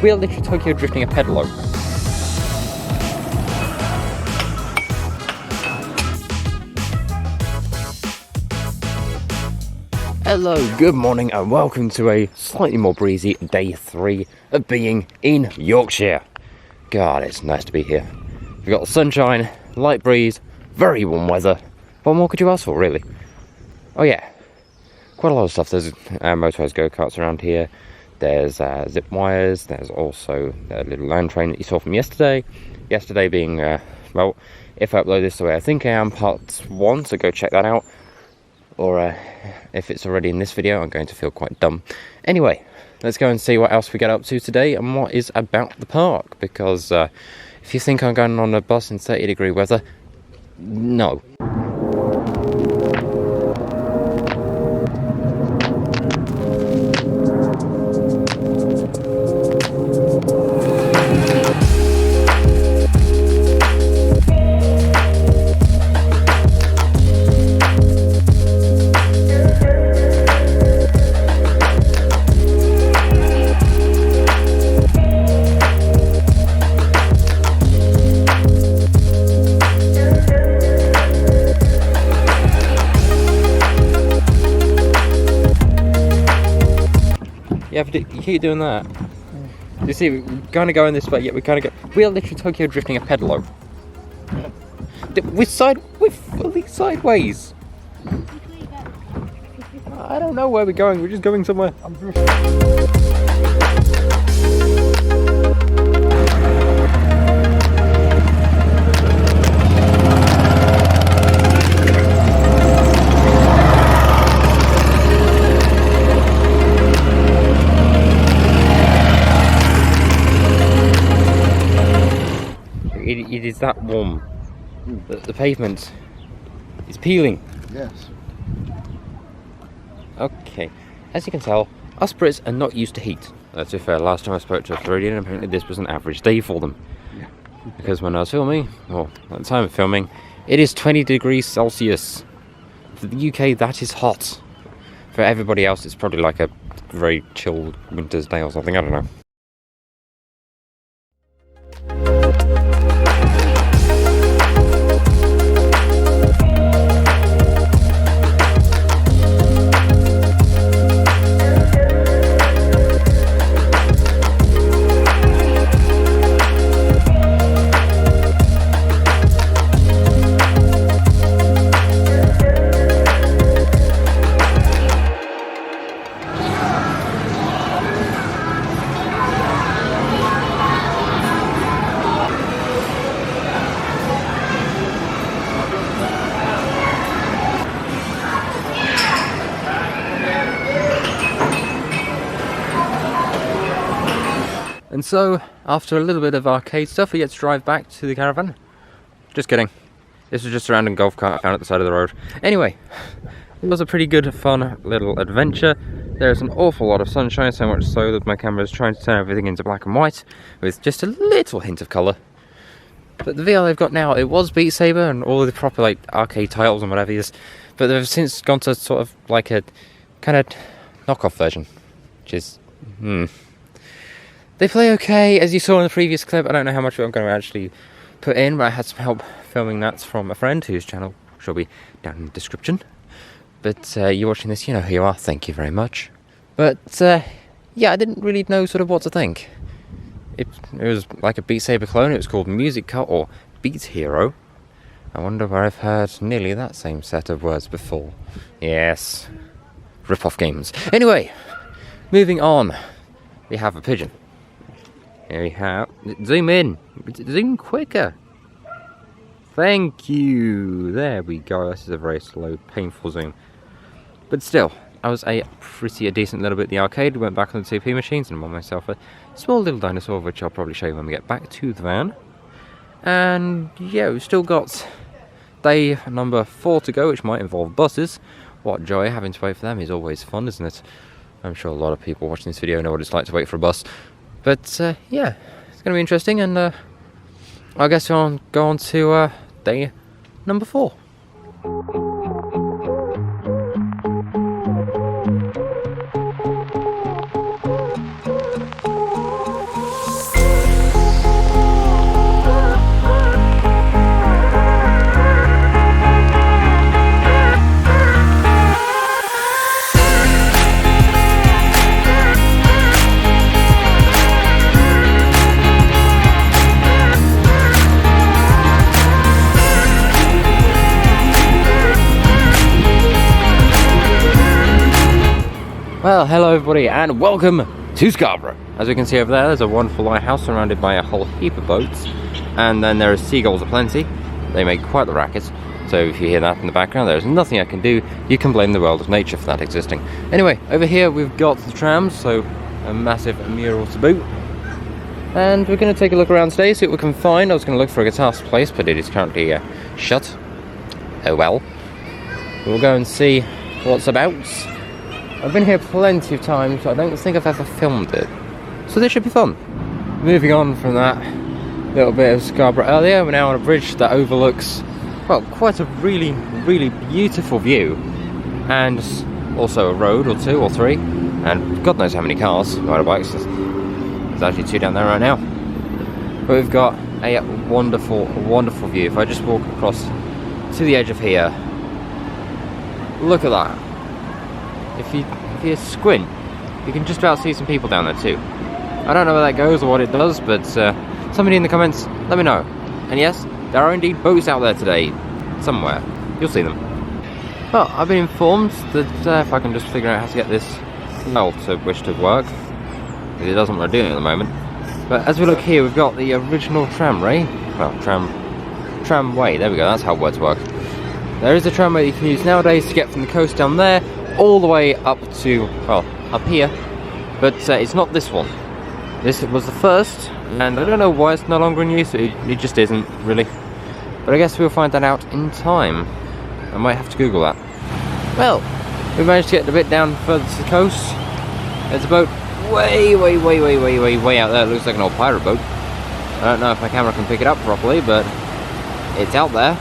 We are literally Tokyo drifting a pedalo. Hello, good morning and welcome to a slightly more breezy day 3 of being in Yorkshire. God, it's nice to be here. We've got the sunshine, light breeze, very warm weather. What more could you ask for, really? Oh yeah, quite a lot of stuff. There's motorised go-karts around here. There's zip wires. There's also the little land train that you saw from yesterday. Yesterday being, well, if I upload this the way I think I am, part 1, so go check that out. Or if it's already in this video, I'm going to feel quite dumb. Anyway, let's go and see what else we get up to today and what is about the park. Because if you think I'm going on a bus in 30-degree weather, no. Yeah, but you keep doing that. You see, we're kind of going this way, yet we kind of go. We are literally Tokyo drifting a pedalo. We're fully sideways. I don't know where we're going. We're just going somewhere. I'm drifting. It is that warm. The pavement is peeling. Yes. Okay. As you can tell, us Brits are not used to heat. To be fair, last time I spoke to a Floridian, apparently this was an average day for them. Yeah. Because when I was filming, well, at the time of filming, it is 20 degrees Celsius. For the UK, that is hot. For everybody else, it's probably like a very chilled winter's day or something, I don't know. And so, after a little bit of arcade stuff, we get to drive back to the caravan. Just kidding. This was just a random golf cart I found at the side of the road. Anyway, it was a pretty good, fun little adventure. There's an awful lot of sunshine, so much so that my camera is trying to turn everything into black and white, with just a little hint of colour. But the VR they've got now, it was Beat Saber and all of the proper like arcade titles and whatever it is, but they've since gone to sort of like a kind of knockoff version, which is, They play okay, as you saw in the previous clip. I don't know how much I'm going to actually put in, but I had some help filming that from a friend whose channel shall be down in the description. But you're watching this, you know who you are, thank you very much. But yeah, I didn't really know sort of what to think. It was like a Beat Saber clone. It was called Music Cut or Beat Hero. I wonder where I've heard nearly that same set of words before. Yes, rip-off games. Anyway, moving on, we have a pigeon. Here we have, zoom in, zoom quicker. Thank you, there we go. This is a very slow, painful zoom. But still, I was a decent little bit at the arcade. We went back on the 2p machines and won myself a small little dinosaur, which I'll probably show you when we get back to the van. And yeah, we've still got day number 4 to go, which might involve buses. What joy, having to wait for them is always fun, isn't it? I'm sure a lot of people watching this video know what it's like to wait for a bus. But yeah, it's going to be interesting, and I guess I'll go on to day number 4. Well, hello everybody and welcome to Scarborough. As we can see over there, there's a wonderful lighthouse surrounded by a whole heap of boats, and then there are seagulls aplenty. They make quite the racket, so if you hear that in the background, there's nothing I can do. You can blame the world of nature for that existing. Anyway, over here we've got the trams, so a massive mural to boot. And we're going to take a look around today, see what we can find. I was going to look for a guitar's place, but it is currently shut. Oh well. We'll go and see what's about. I've been here plenty of times, but I don't think I've ever filmed it. So this should be fun. Moving on from that little bit of Scarborough earlier, we're now on a bridge that overlooks, well, quite a really beautiful view. And also a road or two or three. And God knows how many cars, motorbikes. There's actually two down there right now. But we've got a wonderful view. If I just walk across to the edge of here, look at that. If you squint, you can just about see some people down there too. I don't know where that goes or what it does, but somebody in the comments, let me know. And yes, there are indeed boats out there today, somewhere. You'll see them. Well, I've been informed that if I can just figure out how to get this well to wish to work, because it doesn't want to do it at the moment. But as we look here, we've got the original tramway. Well, tramway. There we go. That's how words work. There is a tramway you can use nowadays to get from the coast down there all the way up to, well, up here, but it's not this one. This was the first, and I don't know why it's no longer in use. It just isn't, really. But I guess we'll find that out in time. I might have to Google that. Well, we managed to get a bit down further to the coast. There's a boat way out there. It looks like an old pirate boat. I don't know if my camera can pick it up properly, but it's out there.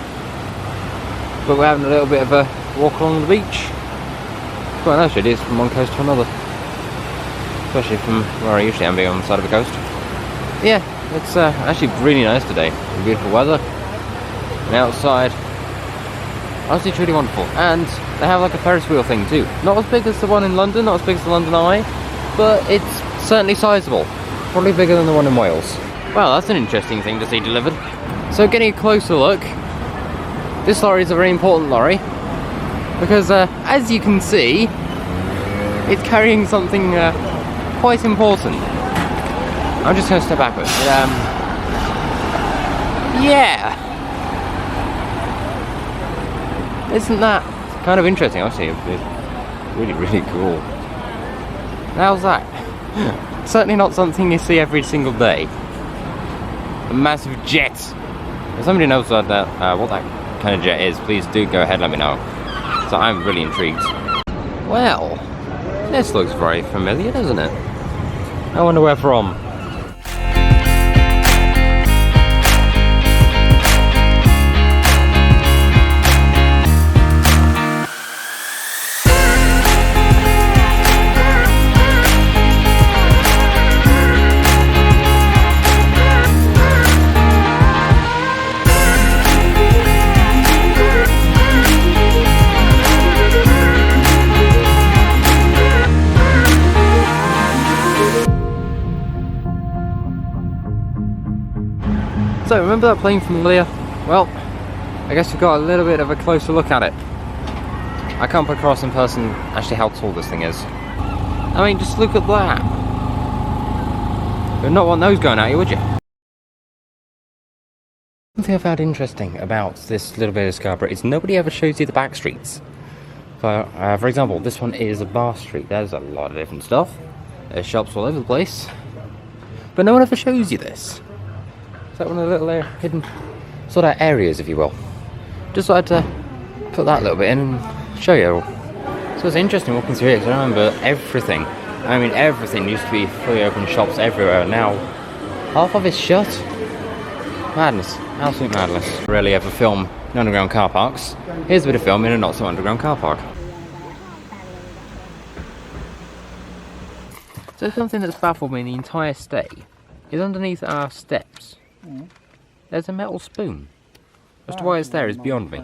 But we're having a little bit of a walk along the beach. Quite nice it is from one coast to another, especially from where I usually am, being on the side of the coast. Yeah, it's actually really nice today. Beautiful weather, and outside, honestly truly wonderful. And they have like a Ferris wheel thing too. Not as big as the one in London, not as big as the London Eye, but it's certainly sizable. Probably bigger than the one in Wales. Well, that's an interesting thing to see delivered. So getting a closer look, this lorry is a very important lorry. Because, as you can see, it's carrying something quite important. I'm just going to step backwards. Yeah! Isn't that kind of interesting? Actually, it's really cool. How's that? Certainly not something you see every single day. A massive jet. If somebody knows what that kind of jet is, please do go ahead and let me know. So I'm really intrigued. Well, this looks very familiar, doesn't it? I wonder where from. So, remember that plane from earlier? Well, I guess we've got a little bit of a closer look at it. I can't put across in person actually how tall this thing is. I mean, just look at that. You'd not want those going at you, would you? One thing I found interesting about this little bit of Scarborough is nobody ever shows you the back streets. For example, this one is a bar street. There's a lot of different stuff. There's shops all over the place. But no one ever shows you this. It's like one of the little hidden sort of areas, if you will. Just thought I'd put that little bit in and show you all. So it's interesting walking through here, because I remember everything. I mean, everything used to be fully open shops everywhere. Now, half of it's shut. Madness. Absolute madness. Rarely ever film in underground car parks. Here's a bit of film in a not so underground car park. So something that's baffled me the entire stay is underneath our steps. There's a metal spoon. As to why it's there is beyond me.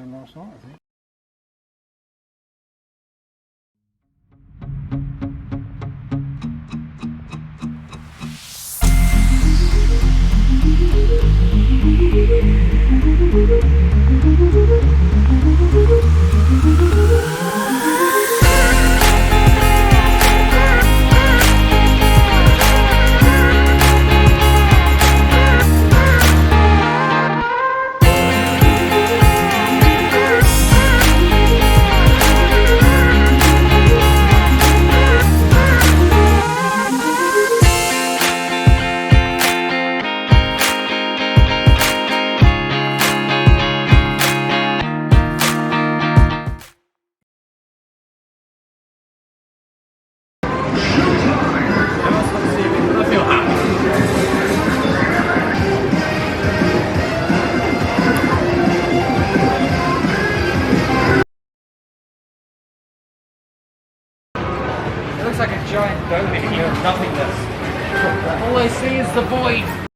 I see is the void.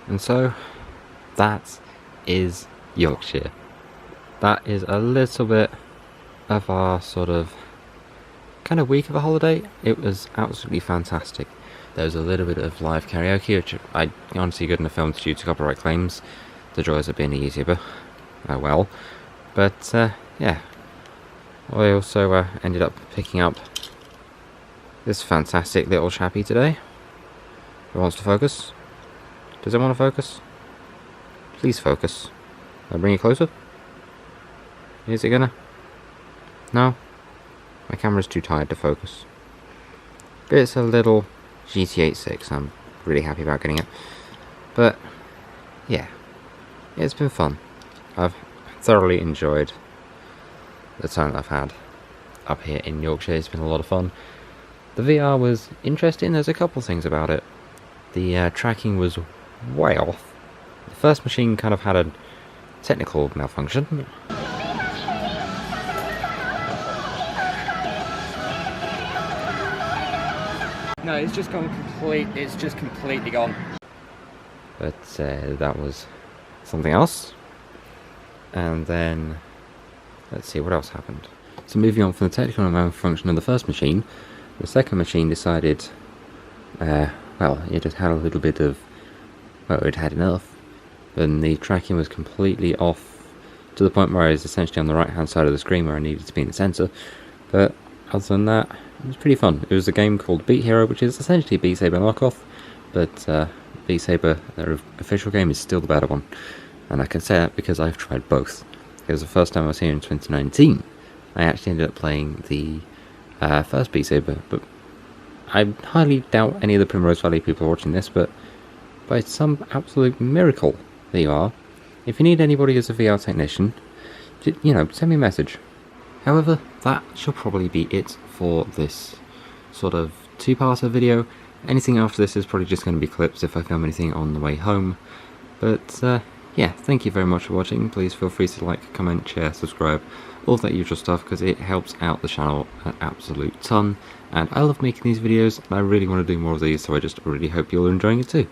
And so, that is Yorkshire. That is a little bit of our sort of kind of week of a holiday. It was absolutely fantastic. There was a little bit of live karaoke, which I honestly couldn't have filmed due to copyright claims. The joys of being a YouTuber. Oh well. But, yeah. I also ended up picking up this fantastic little chappie today. Who wants to focus? Does it want to focus? Please focus. I'll bring it closer. Is it gonna? No? My camera's too tired to focus. But it's a little GT86. I'm really happy about getting it. But, yeah. It's been fun. I've thoroughly enjoyed the time that I've had up here in Yorkshire. It's been a lot of fun. The VR was interesting. There's a couple things about it. The tracking was way off. The first machine kind of had a technical malfunction. No, it's just gone it's just completely gone. But that was something else. And then, let's see, what else happened? So moving on from the technical malfunction of the first machine, the second machine decided, well, it just had a little bit of, well, it had enough. And the tracking was completely off to the point where I was essentially on the right hand side of the screen where I needed to be in the centre. But other than that, it was pretty fun. It was a game called Beat Hero, which is essentially Beat Saber knockoff, but Beat Saber, their official game, is still the better one. And I can say that because I've tried both. It was the first time I was here in 2019. I actually ended up playing the first Beat Saber, but I highly doubt any of the Primrose Valley people are watching this, but by some absolute miracle there you are. If you need anybody as a VR technician, you know, send me a message. However, that shall probably be it for this sort of two-parter video. Anything after this is probably just going to be clips if I film anything on the way home. But, yeah, thank you very much for watching. Please feel free to like, comment, share, subscribe, all of that usual stuff, because it helps out the channel an absolute ton. And I love making these videos, and I really want to do more of these, so I just really hope you're enjoying it too.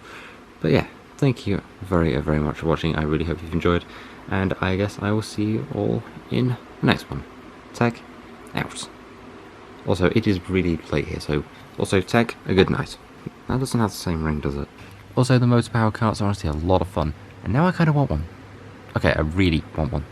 But yeah, thank you very, very much for watching. I really hope you've enjoyed, and I guess I will see you all in the next one. Tech out. Also, it is really late here, so also tech a good night. That doesn't have the same ring, does it? Also, the motor power karts are honestly a lot of fun, and now I kind of want one. Okay, I really want one.